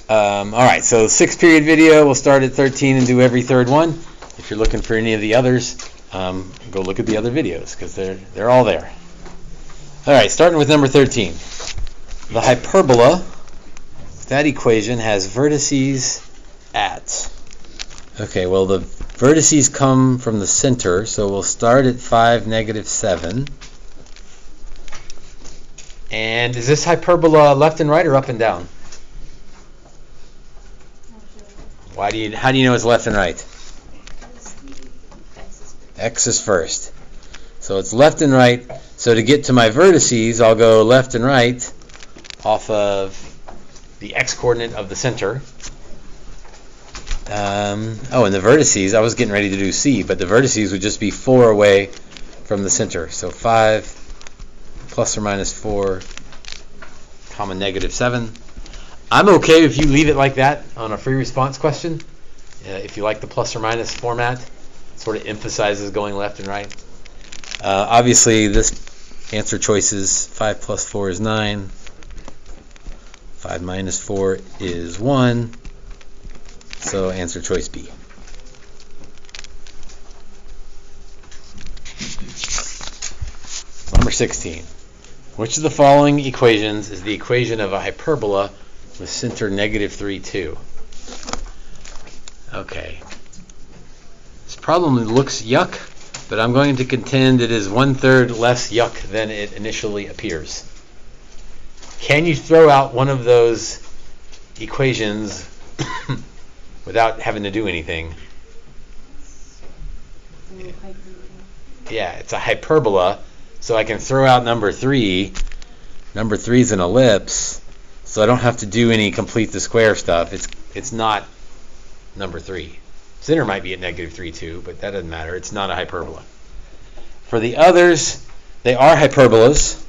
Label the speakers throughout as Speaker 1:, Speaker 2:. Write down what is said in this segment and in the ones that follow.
Speaker 1: Alright, so 6-period video, we'll start at 13 and do every third one. If you're looking for any of the others, go look at the other videos, because they're all there. Alright, starting with number 13. The hyperbola, that equation has vertices at. Okay, well the vertices come from the center, so we'll start at 5, negative 7. And is this hyperbola left and right or up and down? How do you know it's left and right? X is first. So it's left and right. So to get to my vertices, I'll go left and right off of the x coordinate of the center. And the vertices, I was getting ready to do C, but the vertices would just be 4 away from the center. So 5 plus or minus 4, comma negative 7. I'm okay if you leave it like that on a free response question. If you like the plus or minus format, it sort of emphasizes going left and right. Obviously, this answer choices 5 plus 4 is 9. 5 minus 4 is 1. So answer choice B. Number 16. Which of the following equations is the equation of a hyperbola with center negative 3, 2? Okay. This problem looks yuck, but I'm going to contend it is 1/3 less yuck than it initially appears. Can you throw out one of those equations without having to do anything? Yeah, it's a hyperbola, so I can throw out number 3. Number 3 is an ellipse, so I don't have to do any complete the square stuff. It's not number 3. Center might be at negative 3, 2, but that doesn't matter. It's not a hyperbola. For the others, they are hyperbolas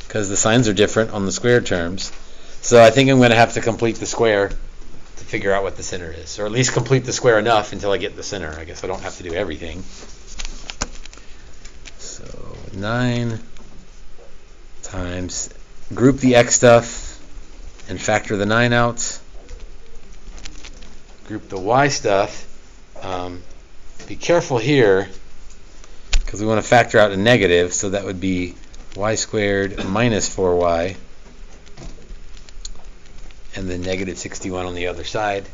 Speaker 1: because the signs are different on the square terms. So I think I'm going to have to complete the square to figure out what the center is, or at least complete the square enough until I get the center. I guess I don't have to do everything. So 9 times, group the x stuff and factor the 9 out. Group the y stuff. Be careful here because we want to factor out a negative, so that would be y squared minus 4y, and then negative 61 on the other side.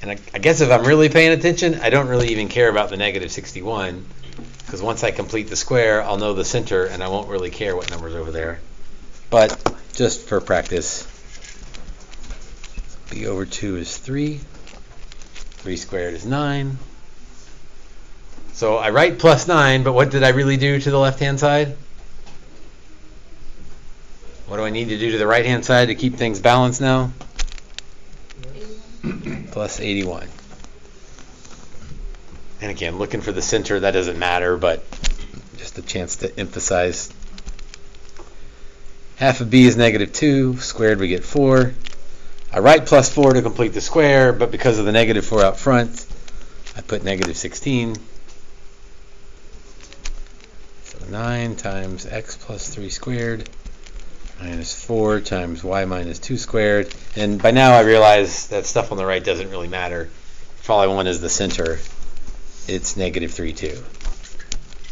Speaker 1: And I guess if I'm really paying attention, I don't really even care about the negative 61, because once I complete the square, I'll know the center, and I won't really care what number's over there. But just for practice, b over 2 is 3. 3 squared is 9. So I write plus 9, but what did I really do to the left-hand side? What do I need to do to the right-hand side to keep things balanced now? Plus 81. And again, looking for the center, that doesn't matter, but just a chance to emphasize. Half of b is negative 2. Squared, we get 4. I write plus 4 to complete the square, but because of the negative 4 out front, I put negative 16. So 9 times x plus 3 squared minus 4 times y minus 2 squared. And by now I realize that stuff on the right doesn't really matter. If all I want is the center, it's negative 3, 2.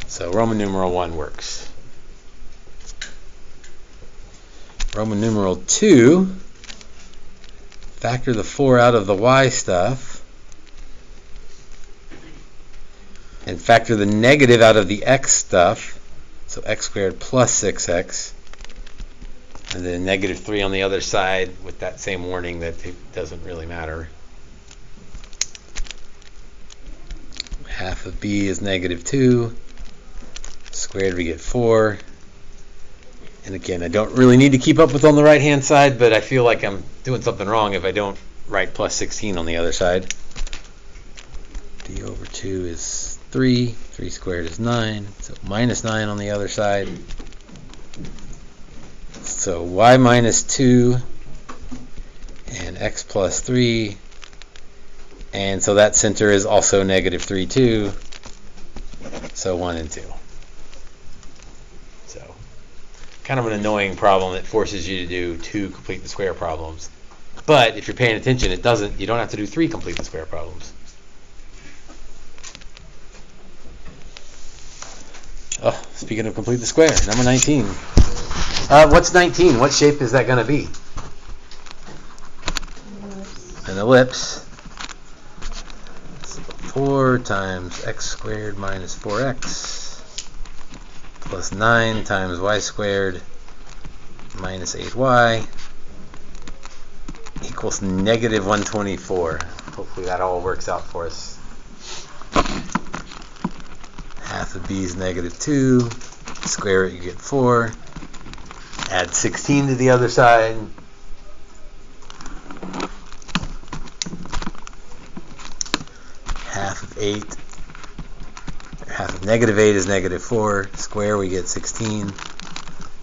Speaker 1: So Roman numeral 1 works. Roman numeral 2, factor the 4 out of the y stuff, and factor the negative out of the x stuff, so x squared plus 6x, and then negative 3 on the other side with that same warning that it doesn't really matter. Half of b is negative 2, squared we get 4. And again, I don't really need to keep up with on the right-hand side, but I feel like I'm doing something wrong if I don't write plus 16 on the other side. b over 2 is 3. 3 squared is 9. So minus 9 on the other side. So y minus 2 and x plus 3. And so that center is also negative 3, 2. So 1 and 2. Kind of an annoying problem that forces you to do 2 complete the square problems. But if you're paying attention, you don't have to do 3 complete the square problems. Oh, speaking of complete the square, number 19. What's 19? What shape is that going to be? An ellipse. So 4 times x squared minus 4x plus 9 times y squared minus 8y equals negative 124. Hopefully that all works out for us. Half of b is negative 2. Square it, you get 4. Add 16 to the other side. Half of negative 8 is negative 4. Square, we get 16.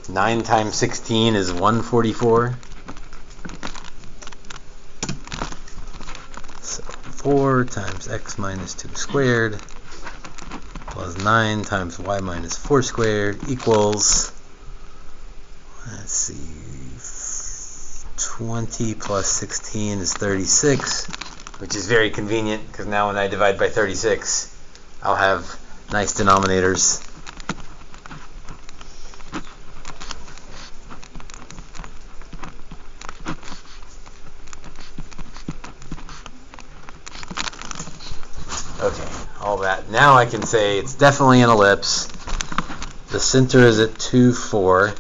Speaker 1: 9 times 16 is 144. So 4 times x minus 2 squared plus 9 times y minus 4 squared equals, let's see, 20 plus 16 is 36, which is very convenient because now when I divide by 36, I'll have nice denominators. Okay, all that. Now I can say it's definitely an ellipse. The center is at 2, 4.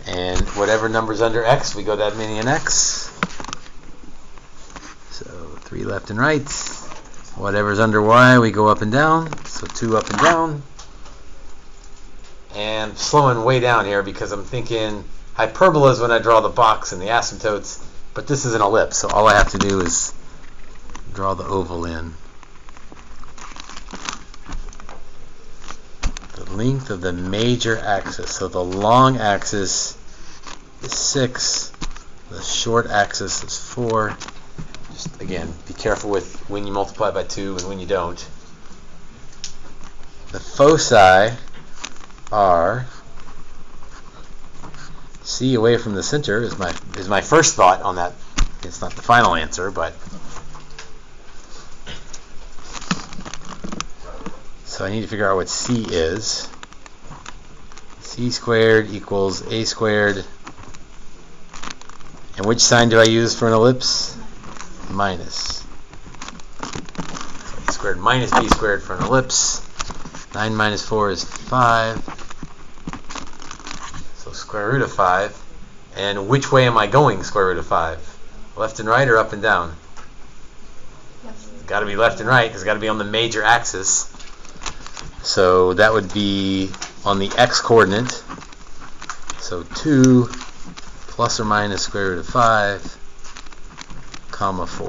Speaker 1: And whatever number's under x, we go that many in x. So 3 left and right. Whatever's under y, we go up and down. So 2 up and down. And slowing way down here because I'm thinking hyperbolas when I draw the box and the asymptotes. But this is an ellipse, so all I have to do is draw the oval in. The length of the major axis. So the long axis is 6. The short axis is 4. Just again, be careful with when you multiply by 2 and when you don't. The foci are C away from the center is my first thought on that. It's not the final answer, but so I need to figure out what C is. C squared equals A squared. And which sign do I use for an ellipse? Minus. So A squared minus B squared for an ellipse. 9 minus 4 is 5. Square root of 5. And which way am I going square root of 5? Left and right or up and down? Yes. It's got to be left and right because it's got to be on the major axis. So that would be on the x coordinate. So 2 plus or minus square root of 5, comma 4.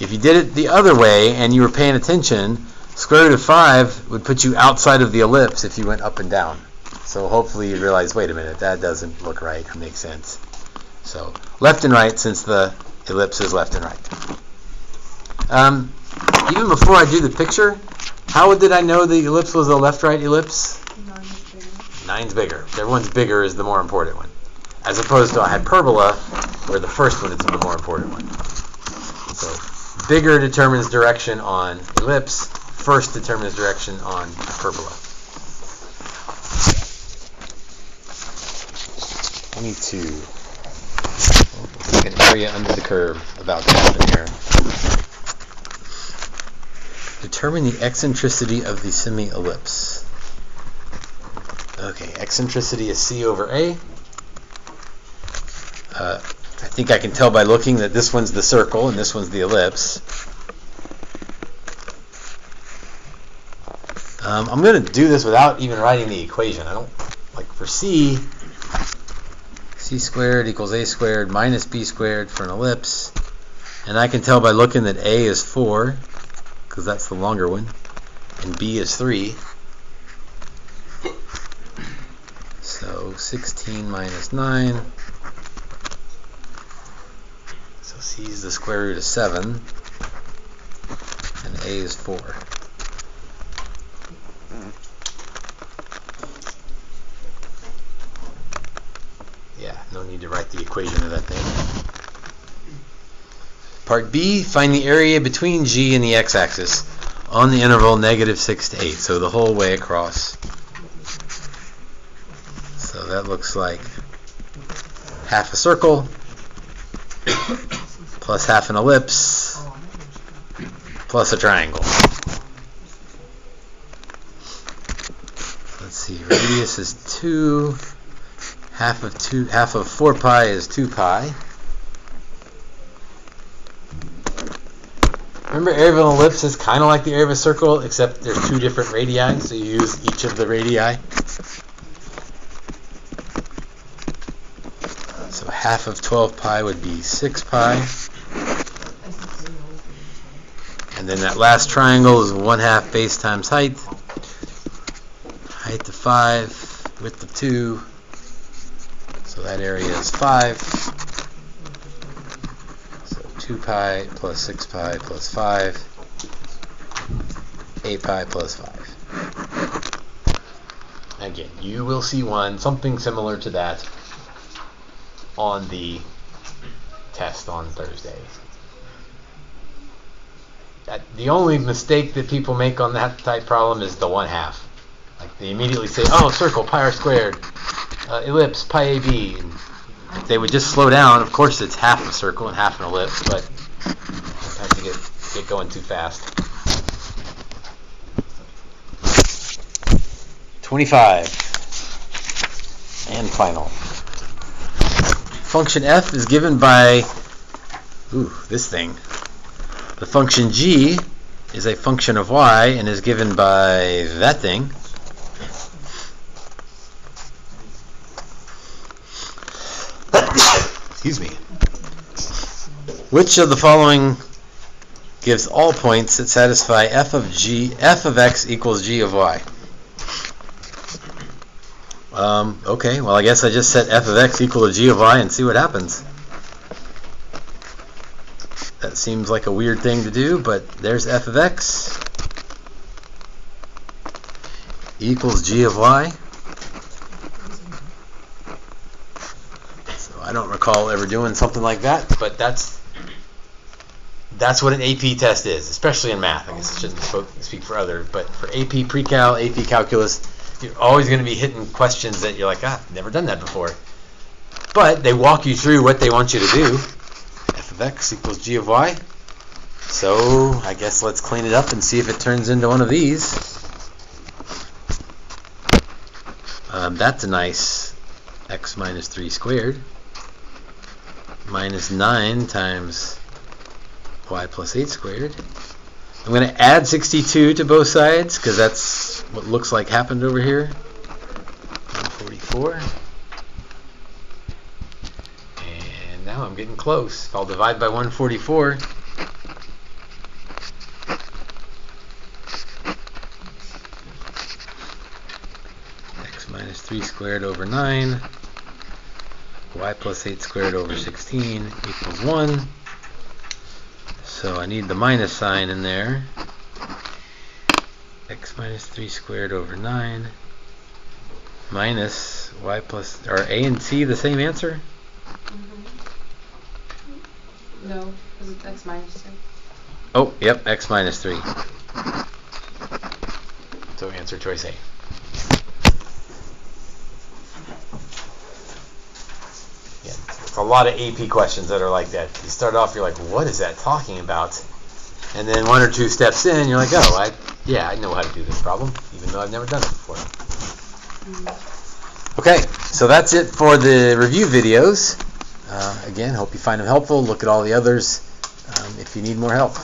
Speaker 1: If you did it the other way and you were paying attention, square root of 5 would put you outside of the ellipse if you went up and down. So hopefully you realize, wait a minute, that doesn't look right or make sense. So left and right, since the ellipse is left and right. Even before I do the picture, how did I know the ellipse was a left-right ellipse? 9's bigger. Whichever one's bigger is the more important one. As opposed to a hyperbola, where the first one is the more important one. So bigger determines direction on ellipse. First determines direction on hyperbola. 22. Like an area under the curve about to happen here. Determine the eccentricity of the semi-ellipse. Okay, eccentricity is C over A. I think I can tell by looking that this one's the circle and this one's the ellipse. I'm going to do this without even writing the equation. I don't, like for C squared equals A squared minus B squared for an ellipse. And I can tell by looking that A is 4, because that's the longer one, and B is 3. So 16 minus 9. So C is the square root of 7, and A is 4. equation of that thing. Part B, find the area between G and the x-axis on the interval -6 to 8. So the whole way across. So that looks like half a circle plus half an ellipse plus a triangle. Let's see, radius is 2. Half of 4 pi is 2 pi. Remember, area of an ellipse is kind of like the area of a circle, except there's 2 different radii, so you use each of the radii. So half of 12 pi would be 6 pi. And then that last triangle is 1/2 base times height. Height of 5, width of 2. So that area is 5. So 2 pi plus 6 pi plus 5. 8 pi plus 5. Again, you will see something similar to that on the test on Thursday. The only mistake that people make on that type problem is the 1/2. Like they immediately say, oh, circle, pi r squared, ellipse, pi ab. And if they would just slow down, of course it's half a circle and half an ellipse, but sometimes you get going too fast. 25. And final. Function f is given by, this thing. The function g is a function of y and is given by that thing. Excuse me. Which of the following gives all points that satisfy f of x equals g of y? Okay, well I guess I just set f of x equal to g of y and see what happens. That seems like a weird thing to do, but there's f of x equals g of y. So I don't recall ever doing something like that, but that's what an AP test is, especially in math. I guess I shouldn't speak for others, but for AP Pre-Cal, AP Calculus, you're always going to be hitting questions that you're like, never done that before. But they walk you through what they want you to do. F of x equals g of y. So I guess let's clean it up and see if it turns into one of these. That's a nice x minus 3 squared minus 9 times y plus 8 squared. I'm going to add 62 to both sides because that's what looks like happened over here. 144. And now I'm getting close. If I'll divide by 144, x minus 3 squared over 9, y plus 8 squared over 16 equals 1. So I need the minus sign in there. X minus 3 squared over 9 minus y plus, are A and C the same answer?
Speaker 2: No, because it's x minus 3.
Speaker 1: Oh, yep, x minus 3. So answer choice A. Yeah, it's a lot of AP questions that are like that. You start off, you're like, what is that talking about? And then 1 or 2 steps in, you're like, oh, I know how to do this problem, even though I've never done it before. Okay, so that's it for the review videos. Again, hope you find them helpful. Look at all the others if you need more help.